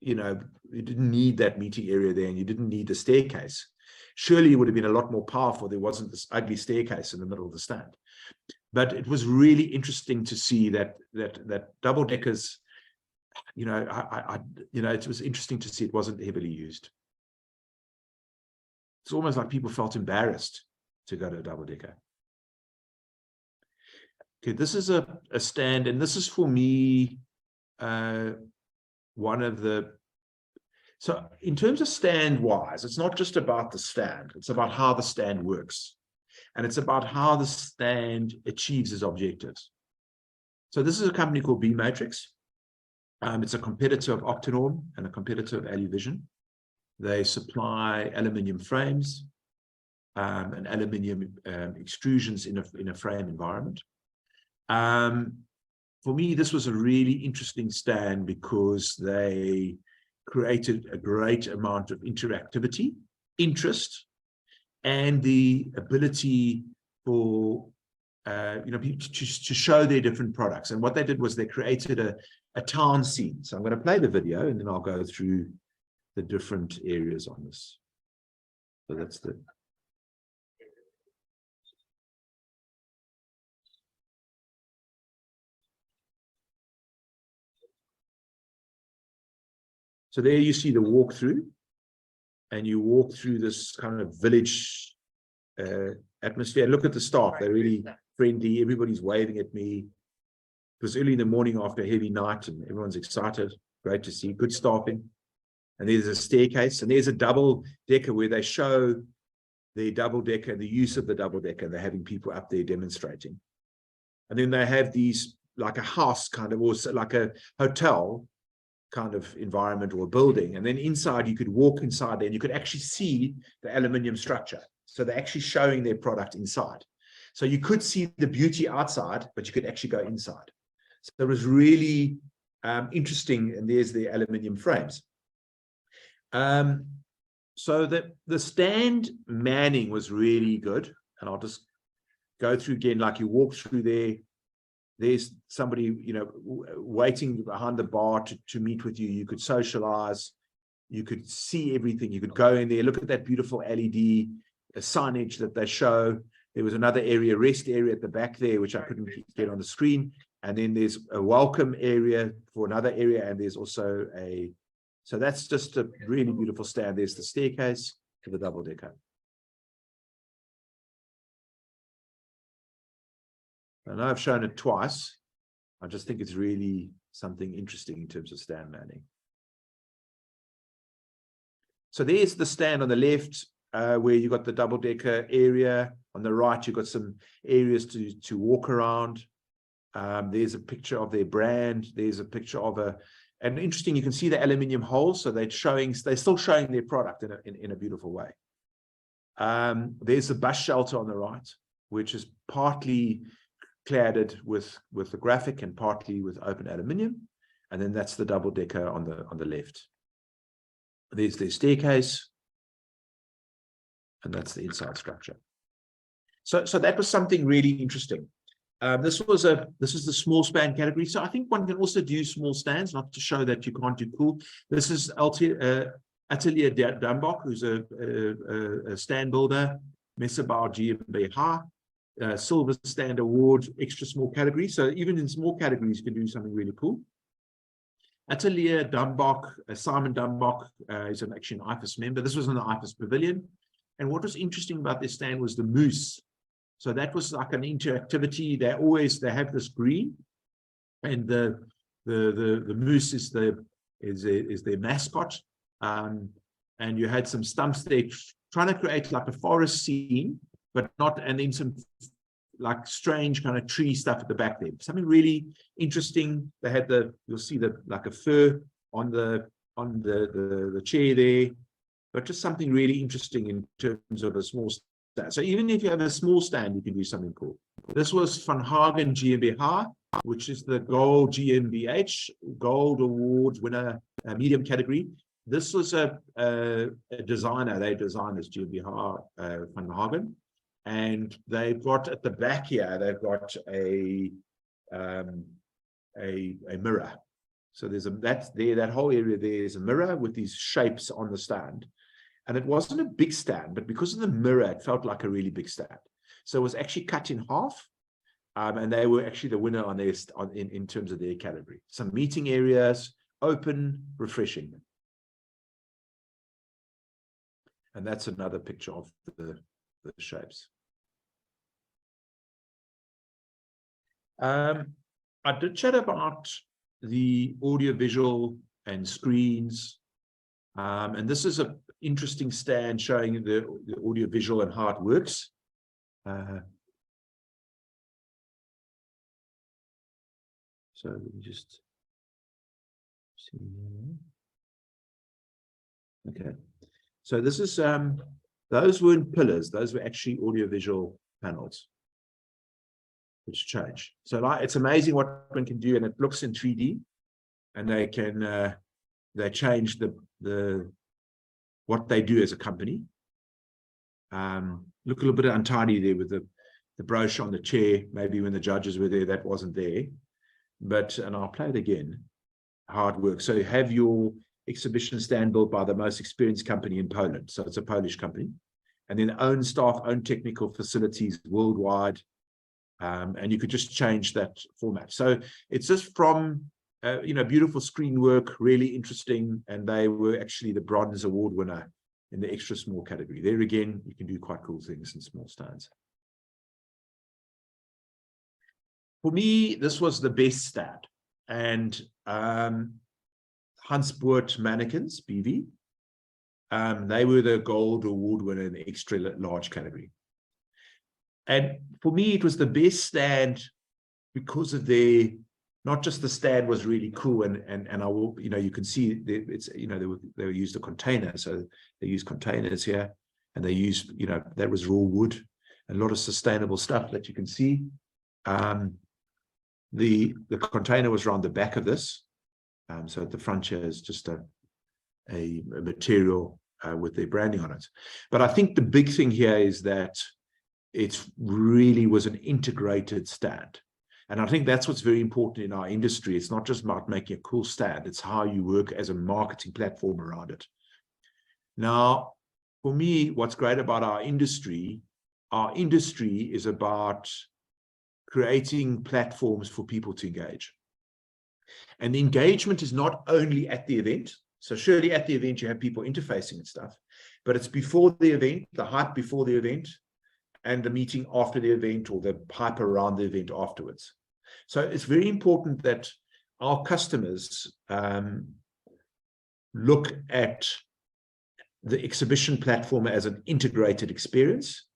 you didn't need that meeting area there, and you didn't need the staircase. Surely it would have been a lot more powerful. There wasn't this ugly staircase in the middle of the stand. But it was really interesting to see that double deckers, it was interesting to see it wasn't heavily used. It's almost like people felt embarrassed to go to a double decker. Okay, this is a stand, and this is for me one of the. So in terms of stand wise, it's not just about the stand, it's about how the stand works. And it's about how the stand achieves its objectives. So this is a company called B Matrix. It's a competitor of Octanorm and a competitor of AluVision. They supply aluminium frames and aluminium extrusions in a frame environment. For me, this was a really interesting stand because they created a great amount of interactivity, interest, and the ability for people to show their different products. And what they did was they created a town scene. So I'm going to play the video, and then I'll go through the different areas on this. So that's the. So there you see the walkthrough, and you walk through this kind of village atmosphere. Look at the staff; they're really friendly. Everybody's waving at me. It was early in the morning after a heavy night, and everyone's excited. Great to see. Good staffing. And there's a staircase, and there's a double decker where they show the double decker, the use of the double decker. They're having people up there demonstrating. And then they have these, like a house kind of, or like a hotel kind of environment or a building. And then inside, you could walk inside there and you could actually see the aluminium structure. So they're actually showing their product inside. So you could see the beauty outside, but you could actually go inside. So it was really interesting. And there's the aluminium frames. So the stand manning was really good. And I'll just go through again, like you walk through there. There's somebody, waiting behind the bar to meet with you. You could socialize. You could see everything. You could go in there, look at that beautiful LED signage that they show. There was another area, rest area at the back there, which I couldn't get on the screen. And then there's a welcome area for another area. And there's also so that's just a really beautiful stand. There's the staircase to the double decker. I know I've shown it twice. I just think it's really something interesting in terms of stand manning. So there's the stand on the left, where you got the double decker area. On the right, you've got some areas to walk around. There's a picture of their brand. There's a picture of and interesting, you can see the aluminium holes. So they're still showing their product in a beautiful way. There's the bus shelter on the right, which is partly cladded with the graphic and partly with open aluminium. And then that's the double decker on the left. There's the staircase, and that's the inside structure. So that was something really interesting. This is the small span category. So I think one can also do small stands, not to show that you can't do cool. This is Atelier Dambach, who's a stand builder, Messebau GmbH. Silver Stand Award, extra small category. So even in small categories, you can do something really cool. Atelier Dambach, Simon Dambach is actually an IFAS member. This was in the IFAS pavilion. And what was interesting about this stand was the moose. So that was like an interactivity. They have this green, and the moose is their mascot. And you had some stumps there trying to create like a forest scene, but not, and then some like strange kind of tree stuff at the back there. Something really interesting. They had you'll see like a fur on the chair there, but just something really interesting in terms of a small stand. So even if you have a small stand, you can do something cool. This was Van Hagen GmbH, which is the Gold GmbH, Gold Award winner, medium category. This was a designer. They designed this GmbH, Van Hagen. And they've got at the back here, they've got a mirror. So there's that whole area there is a mirror with these shapes on the stand. And it wasn't a big stand, but because of the mirror, it felt like a really big stand. So it was actually cut in half. And they were actually the winner on in terms of their category. Some meeting areas, open, refreshing. And that's another picture of the shapes. I did chat about the audiovisual and screens. And this is an interesting stand showing the audiovisual and how it works. So let me just see. Okay. So this is, those weren't pillars. Those were actually audiovisual panels, which change. So like, it's amazing what one can do, and it looks in 3D, and they can, they change what they do as a company. Look a little bit untidy there with the brochure on the chair. Maybe when the judges were there, that wasn't there. But, and I'll play it again, how it works. So you have your exhibition stand built by the most experienced company in Poland. So it's a Polish company. And then own staff, own technical facilities worldwide. And you could just change that format. So it's just from, beautiful screen work, really interesting. And they were actually the Bronze Award winner in the extra small category. There again, you can do quite cool things in small stands. For me, this was the best stand. And Hans Boert mannequins, BV, they were the Gold Award winner in the extra large category. And for me, it was the best stand because of not just the stand was really cool, and I will, you can see it's, they used a container, so they used containers here, and they used, that was raw wood, a lot of sustainable stuff that you can see. The container was around the back of this, so at the front here is just a material with their branding on it. But I think the big thing here is that it really was an integrated stand. And I think that's what's very important in our industry. It's not just about making a cool stand, it's how you work as a marketing platform around it. Now, for me, what's great about our industry is about creating platforms for people to engage. And the engagement is not only at the event. So surely at the event, you have people interfacing and stuff, but it's before the event, the hype before the event, and the meeting after the event, or the hype around the event afterwards. So it's very important that our customers look at the exhibition platform as an integrated experience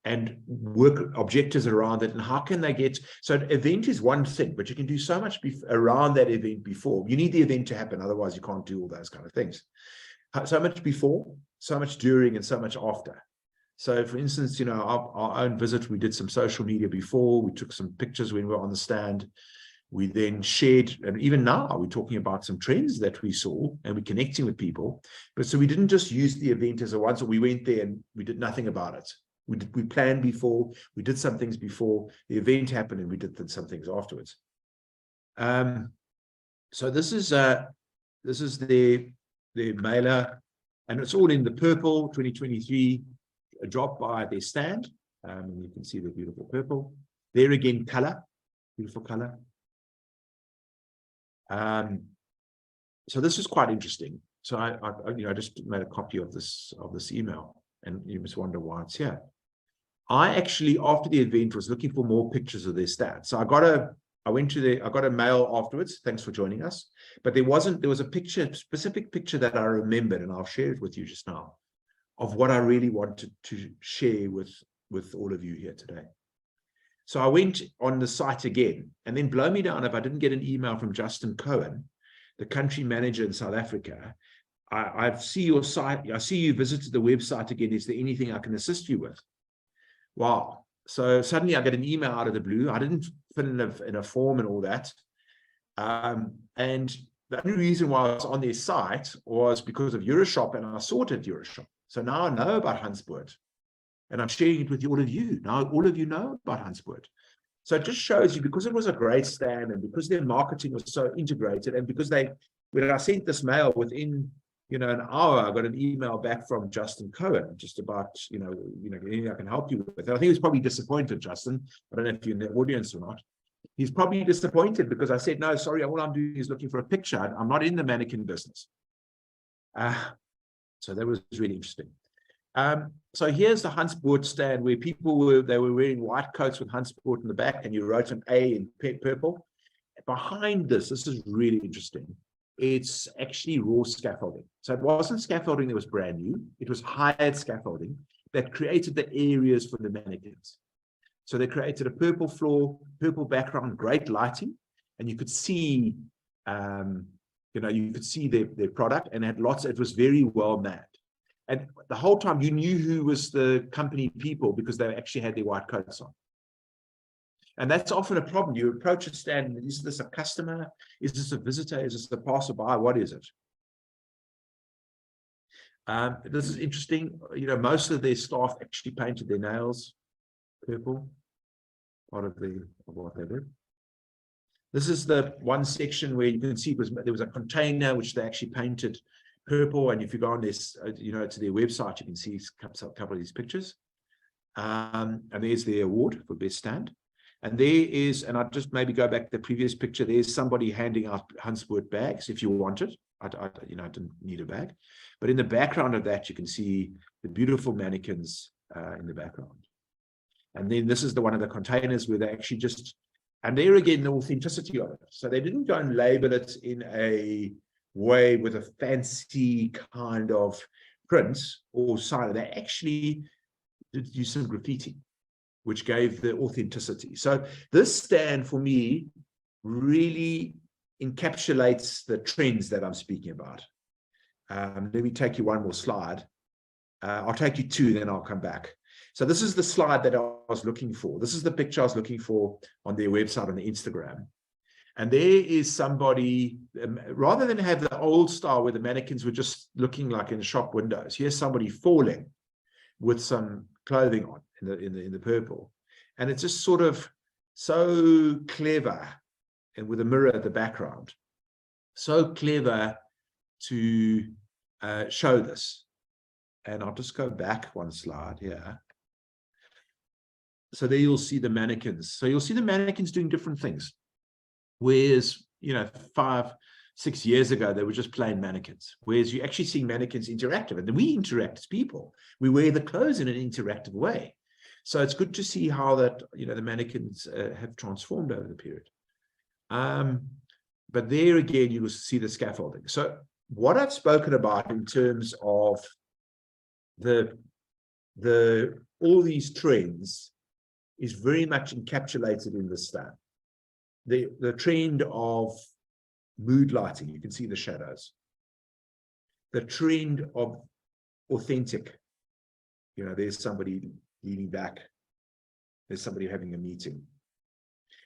and work objectives around it. And how can they get, so an event is one thing, but you can do so much around that event before. You need the event to happen, otherwise you can't do all those kind of things. So much before, so much during, and so much after. So for instance, our own visit, we did some social media before, we took some pictures when we were on the stand. We then shared, and even now we're talking about some trends that we saw, and we're connecting with people. But so we didn't just use the event as a once, we went there and we did nothing about it. We planned before, we did some things before, the event happened, and we did some things afterwards. So this is the mailer, and it's all in the purple 2023. A drop by their stand, and you can see the beautiful purple. There again, color, beautiful color. So this is quite interesting. So I just made a copy of this email, and you must wonder why it's here. I actually, after the event, was looking for more pictures of their stand. So I got a mail afterwards. Thanks for joining us. But there was a specific picture that I remembered, and I'll share it with you just now, of what I really wanted to share with with all of you here today. So I went on the site again, and then blow me down if I didn't get an email from Justin Cohen, the country manager in South Africa. I see your site. I see you visited the website again. Is there anything I can assist you with? Wow. So suddenly I get an email out of the blue. I didn't fill in a form and all that. And the only reason why I was on their site was because of Euroshop, and I saw it at Euroshop. So now I know about Hanspoort, and I'm sharing it with all of you. Now all of you know about Hanspoort. So it just shows you, because it was a great stand, and because their marketing was so integrated, and because when I sent this mail, within an hour, I got an email back from Justin Cohen just about, anything I can help you with. And I think he was probably disappointed, Justin. I don't know if you're in the audience or not. He's probably disappointed because I said, no, sorry, all I'm doing is looking for a picture. I'm not in the mannequin business. So that was really interesting. So here's the Hanspoort stand where people were wearing white coats with Hanspoort in the back, and you wrote an A in purple. Behind this is really interesting. It's actually raw scaffolding. So it wasn't scaffolding that was brand new. It was hired scaffolding that created the areas for the mannequins. So they created a purple floor, purple background, great lighting, and you could see, you could see their product, and it was very well manned. And the whole time you knew who was the company people because they actually had their white coats on. And that's often a problem. You approach a stand, and is this a customer? Is this a visitor? Is this a passerby? What is it? This is interesting. Most of their staff actually painted their nails purple, part of what they did. This is the one section where you can see there was a container which they actually painted purple. And if you go on this, to their website, you can see a couple of these pictures. And there's the award for best stand. And there is, and I'll just maybe go back to the previous picture. There's somebody handing out Hanspoort bags if you want it. I didn't need a bag. But in the background of that, you can see the beautiful mannequins in the background. And then this is one of the containers where they actually and there again, the authenticity of it. So they didn't go and label it in a way with a fancy kind of print or sign. They actually did use some graffiti, which gave the authenticity. So this stand for me really encapsulates the trends that I'm speaking about. Let me take you one more slide. I'll take you two, then I'll come back. So this is the slide that I was looking for. This is the picture I was looking for on their website, on the Instagram. And there is somebody, rather than have the old style where the mannequins were just looking like in the shop windows, here's somebody falling with some clothing on in the purple. And it's just sort of so clever, and with a mirror at the background, so clever to show this. And I'll just go back one slide here. So there you'll see the mannequins. So you'll see the mannequins doing different things. Whereas, 5-6 years ago, they were just plain mannequins. Whereas you're actually seeing mannequins interactive. And we interact as people. We wear the clothes in an interactive way. So it's good to see how that, the mannequins have transformed over the period. But there again, you will see the scaffolding. So what I've spoken about in terms of all these trends is very much encapsulated in this stand. The trend of mood lighting, you can see the shadows. The trend of authentic, there's somebody leaning back. There's somebody having a meeting.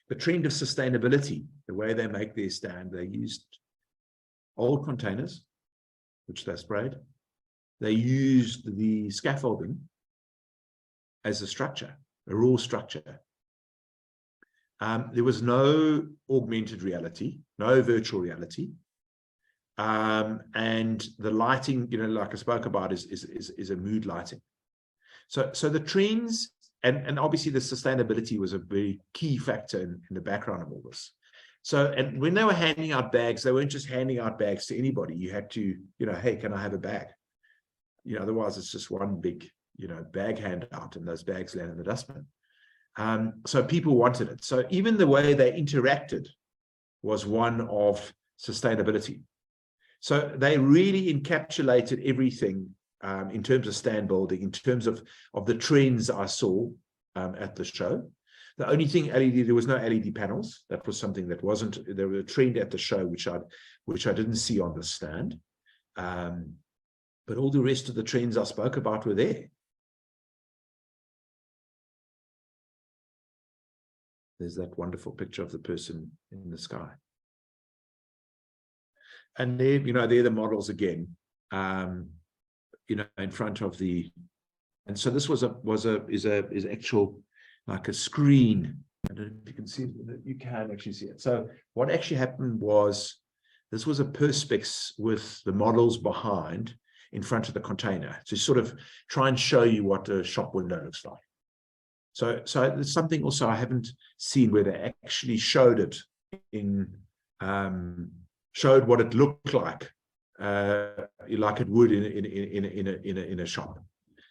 The trend of sustainability, the way they make their stand, they used old containers, which they sprayed. They used the scaffolding as a structure, a raw structure. There was no augmented reality, no virtual reality. And the lighting, like I spoke about, is a mood lighting. So the trends, and obviously the sustainability was a very key factor in the background of all this. So, and when they were handing out bags, they weren't just handing out bags to anybody. You had to, hey, can I have a bag? Otherwise it's just one big, bag handout, and those bags land in the dustbin. So people wanted it. So even the way they interacted was one of sustainability. So they really encapsulated everything in terms of stand building, in terms of the trends I saw at the show. The only thing LED, there was no LED panels. That was something that wasn't, there was a trend at the show, which I didn't see on the stand. But all the rest of the trends I spoke about were there. There's that wonderful picture of the person in the sky. And there, you know, they're the models again, you know, in front of the, and so this is actual, like a screen. I don't know if you can see it, you can actually see it. So what actually happened was, this was a perspex with the models behind in front of the container to sort of try and show you what a shop window looks like. So it's something also I haven't seen where they actually showed it in, showed what it looked like it would in a shop.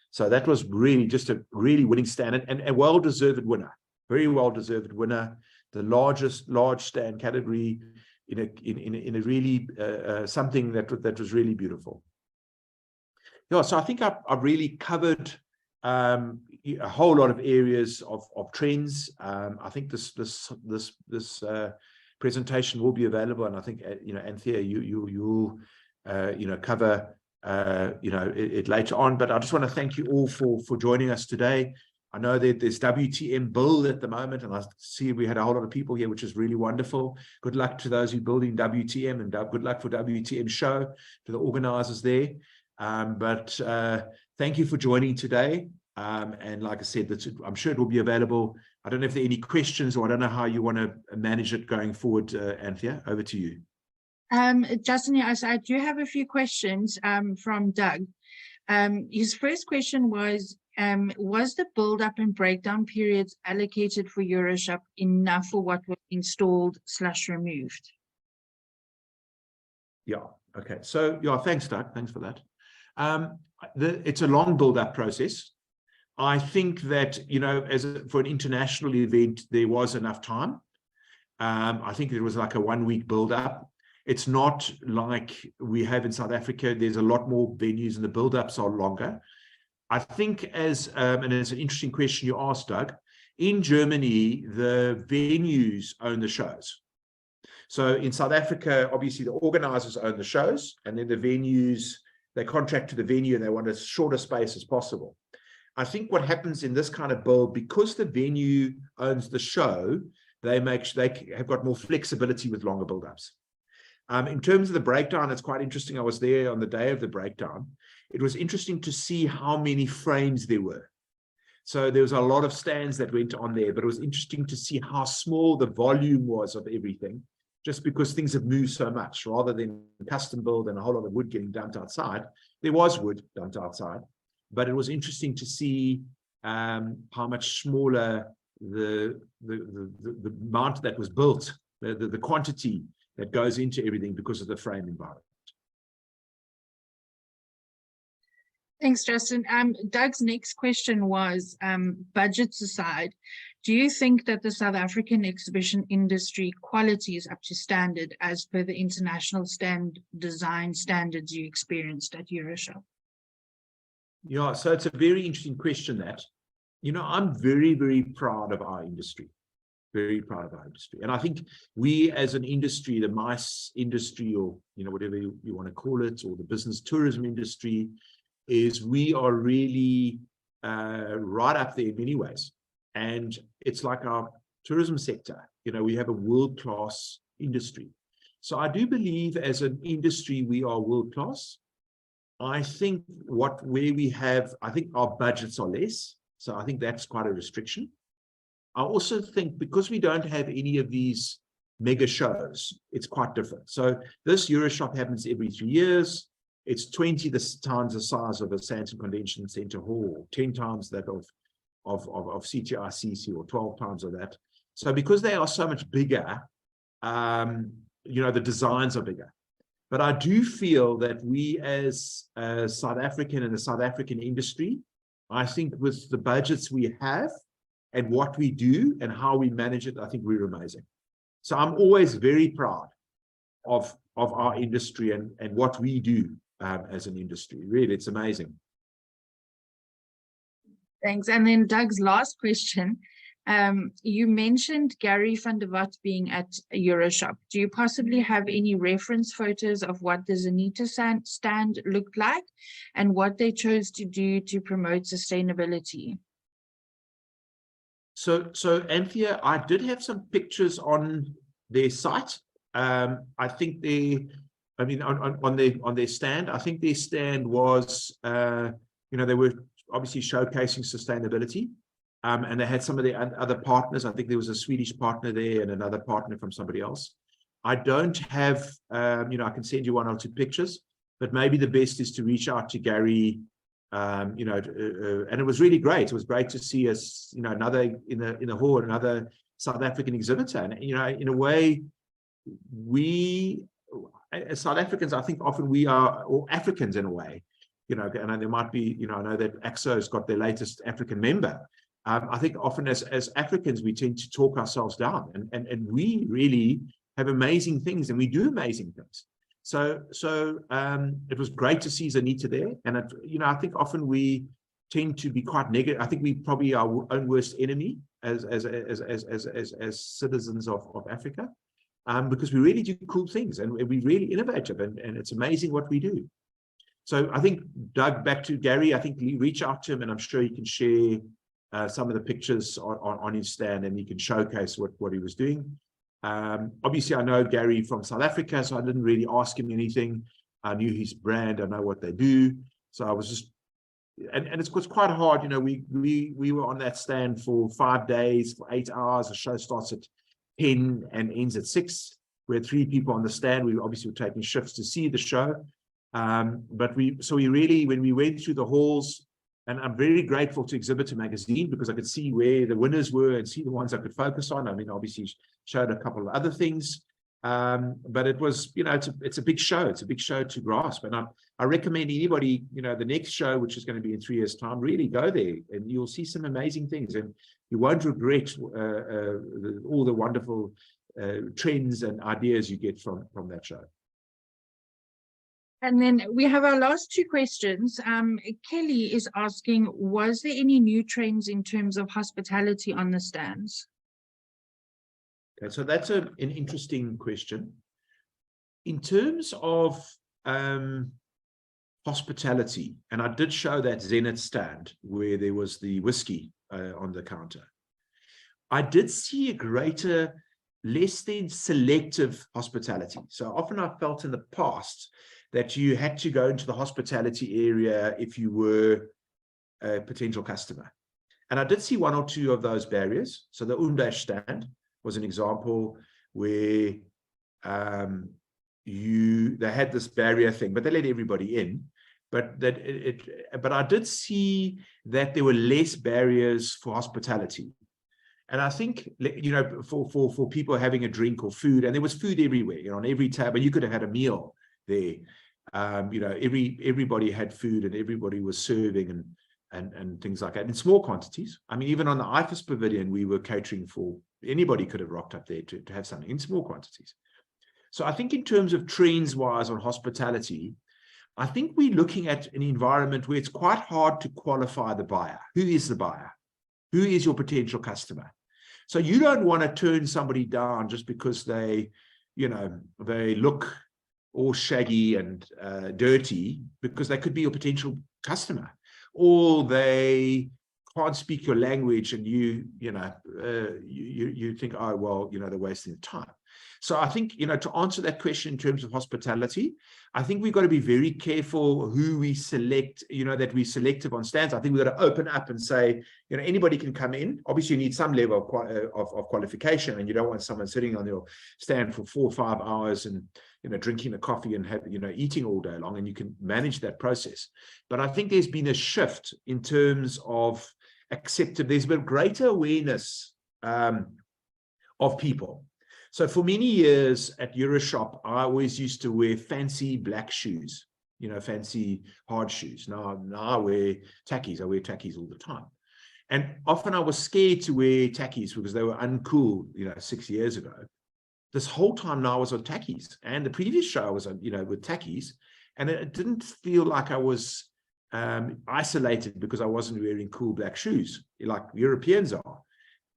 So that was really just a really winning stand, and a well-deserved winner, very well-deserved winner, the large stand category in a really something that was really beautiful. Yeah, so I think I've really covered a whole lot of areas of trends. I think this presentation will be available, and I think you know, Anthea, you'll you know, cover you know, it later on. But I just want to thank you all for joining us today. I know that there's WTM build at the moment, and I see we had a whole lot of people here, which is really wonderful. Good luck to those who are building WTM, and good luck for WTM show, to the organizers there. But thank you for joining today. And like I said, I'm sure it will be available. I don't know if there are any questions, or I don't know how you want to manage it going forward. Anthea, over to you. Justin, yes, I do have a few questions from Doug. His first question was the build-up and breakdown periods allocated for Euroshop enough for what was installed / removed? Yeah, okay. So, yeah, thanks, Doug. Thanks for that. It's a long build-up process. I think that, you know, for an international event, there was enough time. I think it was like a 1-week build-up. It's not like we have in South Africa. There's a lot more venues, and the build-ups are longer. I think and it's an interesting question you asked, Doug. In Germany, the venues own the shows. So in South Africa, obviously the organizers own the shows, and then the venues, they contract to the venue, and they want as short a space as possible. I think what happens in this kind of build, because the venue owns the show, they have got more flexibility with longer build-ups. In terms of the breakdown, it's quite interesting. I was there on the day of the breakdown. It was interesting to see how many frames there were. So there was a lot of stands that went on there, but it was interesting to see how small the volume was of everything, just because things have moved so much. Rather than custom build and a whole lot of wood getting dumped outside, there was wood dumped outside. But it was interesting to see how much smaller the amount that was built, the quantity that goes into everything because of the frame environment. Thanks, Justin. Doug's next question was, budgets aside, do you think that the South African exhibition industry quality is up to standard as per the international design standards you experienced at Euroshop? Yeah, so it's a very interesting question that, you know, I'm very, very proud of our industry. Very proud of our industry. And I think we as an industry, the MICE industry, or, you know, whatever you want to call it, or the business tourism industry, is we are really right up there in many ways. And it's like our tourism sector. You know, we have a world-class industry. So I do believe as an industry, we are world-class. I think I think our budgets are less. So I think that's quite a restriction. I also think because we don't have any of these mega shows, it's quite different. So this Euroshop happens every 3 years. It's 20 times the size of a Sandton Convention Center hall, 10 times that of CTICC, or 12 times of that. So because they are so much bigger, you know, the designs are bigger. But I do feel that we as South African and the South African industry, I think with the budgets we have and what we do and how we manage it, I think we're amazing. So I'm always very proud of our industry and what we do as an industry. Really, it's amazing. Thanks. And then Doug's last question. You mentioned Gary van der Walt being at Euroshop. Do you possibly have any reference photos of what the Zanita stand looked like and what they chose to do to promote sustainability? So Anthea, I did have some pictures on their site. I think on their stand, I think their stand was, they were obviously showcasing sustainability. And they had some of the other partners. I think there was a Swedish partner there and another partner from somebody else. I don't have, I can send you one or two pictures, but maybe the best is to reach out to Gary. And it was really great. It was great to see us, another in the hall, another South African exhibitor. And, in a way, we, as South Africans, I think often we are, or Africans in a way, and there might be, I know that AXO's got their latest African member. I think often as Africans, we tend to talk ourselves down, and we really have amazing things, and we do amazing things. So it was great to see Zanita there. And, I think often we tend to be quite negative. I think we probably are our own worst enemy as citizens of Africa, because we really do cool things, and we're really innovative, and it's amazing what we do. So I think, Doug, back to Gary, I think you reach out to him, and I'm sure he can share some of the pictures on his stand, and he can showcase what he was doing. Obviously, I know Gary from South Africa, so I didn't really ask him anything. I knew his brand, I know what they do. So I was just, and it was quite hard, we were on that stand for 5 days, for 8 hours. The show starts at 10 and ends at 6. We had 3 people on the stand. We obviously were taking shifts to see the show. But we really, when we went through the halls, and I'm very grateful to Exhibitor Magazine, because I could see where the winners were and see the ones I could focus on. I mean, obviously showed a couple of other things, but it was, it's a big show. It's a big show to grasp. And I recommend anybody, the next show, which is going to be in 3 years' time, really go there, and you'll see some amazing things, and you won't regret all the wonderful trends and ideas you get from that show. And then we have our last 2 questions. Kelly is asking, was there any new trends in terms of hospitality on the stands? Okay, so that's an interesting question. In terms of hospitality, and I did show that Zenith stand where there was the whiskey on the counter, I did see a greater, less than selective hospitality. So often I felt in the past that you had to go into the hospitality area if you were a potential customer. And I did see 1 or 2 of those barriers. So the Undash stand was an example where they had this barrier thing, but they let everybody in. But I did see that there were less barriers for hospitality. And I think, for people having a drink or food, and there was food everywhere, on every table, you could have had a meal there. Everybody had food, and everybody was serving and things like that in small quantities. I mean, even on the IFAS pavilion, we were catering for, anybody could have rocked up there to have something in small quantities. So I think in terms of trends wise on hospitality, I think we're looking at an environment where it's quite hard to qualify the buyer. Who is the buyer? Who is your potential customer? So you don't want to turn somebody down just because they look all shaggy and dirty, because they could be your potential customer, or they can't speak your language, and you think, oh, well, they're wasting time. So I think, to answer that question in terms of hospitality, I think we've got to be very careful who we select, that we're selective on stands. I think we've got to open up and say, anybody can come in. Obviously, you need some level of qualification, and you don't want someone sitting on your stand for 4 or 5 hours and, drinking a coffee and eating all day long, and you can manage that process. But I think there's been a shift in terms of acceptance. There's been greater awareness of people. So for many years at Euroshop, I always used to wear fancy black shoes, fancy hard shoes. Now I wear tackies. I wear tackies all the time. And often I was scared to wear tackies because they were uncool, 6 years ago. This whole time now I was on tackies. And the previous show I was on, with tackies. And it didn't feel like I was isolated because I wasn't wearing cool black shoes like Europeans are.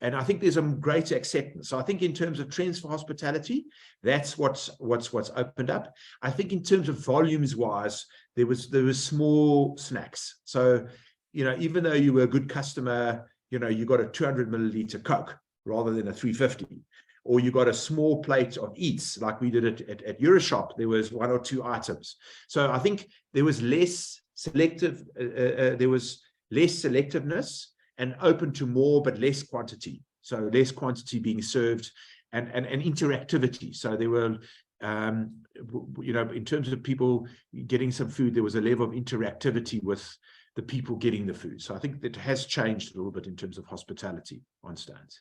And I think there's a greater acceptance. So I think in terms of trends for hospitality, that's what's opened up. I think in terms of volumes wise, there was small snacks. So, you know, even though you were a good customer, you know, you got a 200 milliliter Coke rather than a 350, or you got a small plate of eats like we did it at Euroshop. There was 1 or 2 items. So I think there was less selectiveness and open to more, but less quantity. So less quantity being served and interactivity. So there were, you know, in terms of people getting some food, there was a level of interactivity with the people getting the food. So I think that has changed a little bit in terms of hospitality on stands.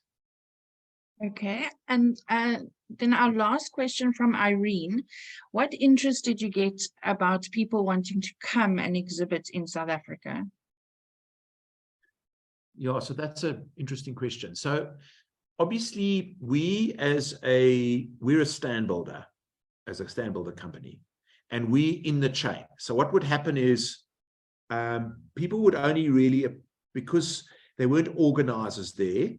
Okay, and then our last question from Irene. What interest did you get about people wanting to come and exhibit in South Africa? Yeah, so that's an interesting question. So obviously we're a stand builder, as a stand builder company, and we in the chain. So what would happen is people would only really, because there weren't organizers there,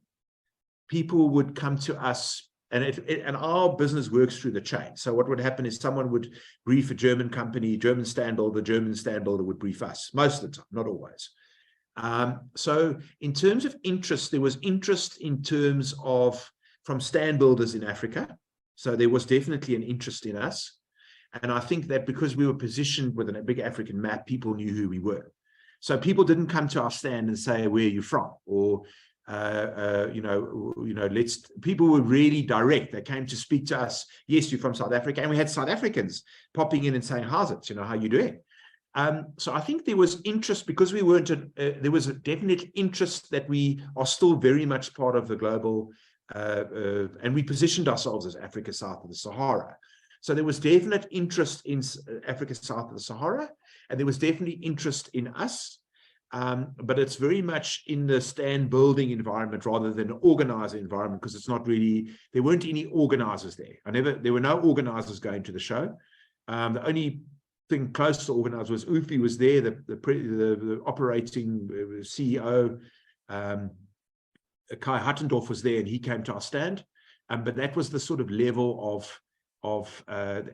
people would come to us, and our business works through the chain. So what would happen is someone would brief a German company, German stand builder would brief us most of the time, not always. So in terms of interest, there was interest in terms of from stand builders in Africa. So there was definitely an interest in us. And I think that because we were positioned with a big African map, people knew who we were. So people didn't come to our stand and say, where are you from? Or, people were really direct. They came to speak to us. Yes, you're from South Africa. And we had South Africans popping in and saying, how's it? You know, how you doing? So I think there was interest because we weren't, there was a definite interest that we are still very much part of the global, and we positioned ourselves as Africa south of the Sahara. So there was definite interest in Africa south of the Sahara, and there was definitely interest in us. But it's very much in the stand building environment rather than an organizer environment, because it's not really, there weren't any organizers there. There were no organizers going to the show. The only thing close to organized was Ufi was there, the operating CEO, Kai Hattendorf was there, and he came to our stand. But that was the sort of level there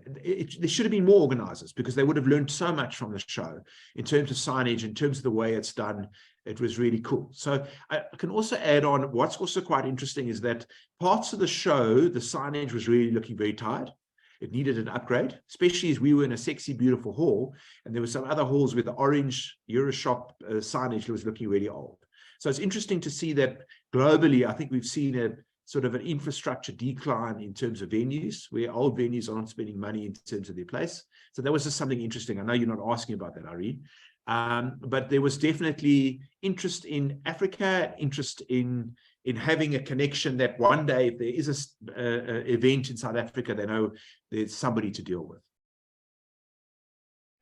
should have been more organizers, because they would have learned so much from the show in terms of signage, in terms of the way it's done. It was really cool. So I can also add on, what's also quite interesting is that parts of the show, the signage was really looking very tired. It needed an upgrade, especially as we were in a sexy, beautiful hall, and there were some other halls where the orange Euroshop signage was looking really old. So it's interesting to see that globally, I think we've seen a sort of an infrastructure decline in terms of venues, where old venues aren't spending money in terms of their place. So that was just something interesting. I know you're not asking about that, Irene, but there was definitely interest in Africa, interest in having a connection that one day, if there is a event in South Africa, they know there's somebody to deal with.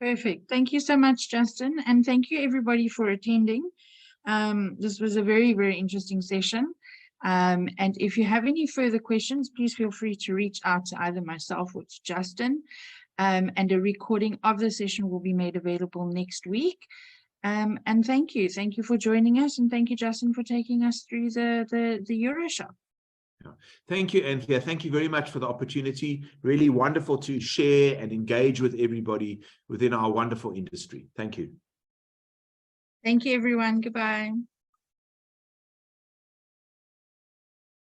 Perfect. Thank you so much, Justin. And thank you everybody for attending. This was a very, very interesting session. And if you have any further questions, please feel free to reach out to either myself or to Justin. And a recording of the session will be made available next week. And thank you for joining us, and thank you, Justin, for taking us through the Euroshop. Yeah. Thank you, Anthea. Thank you very much for the opportunity. Really wonderful to share and engage with everybody within our wonderful industry. Thank you. Thank you, everyone. Goodbye.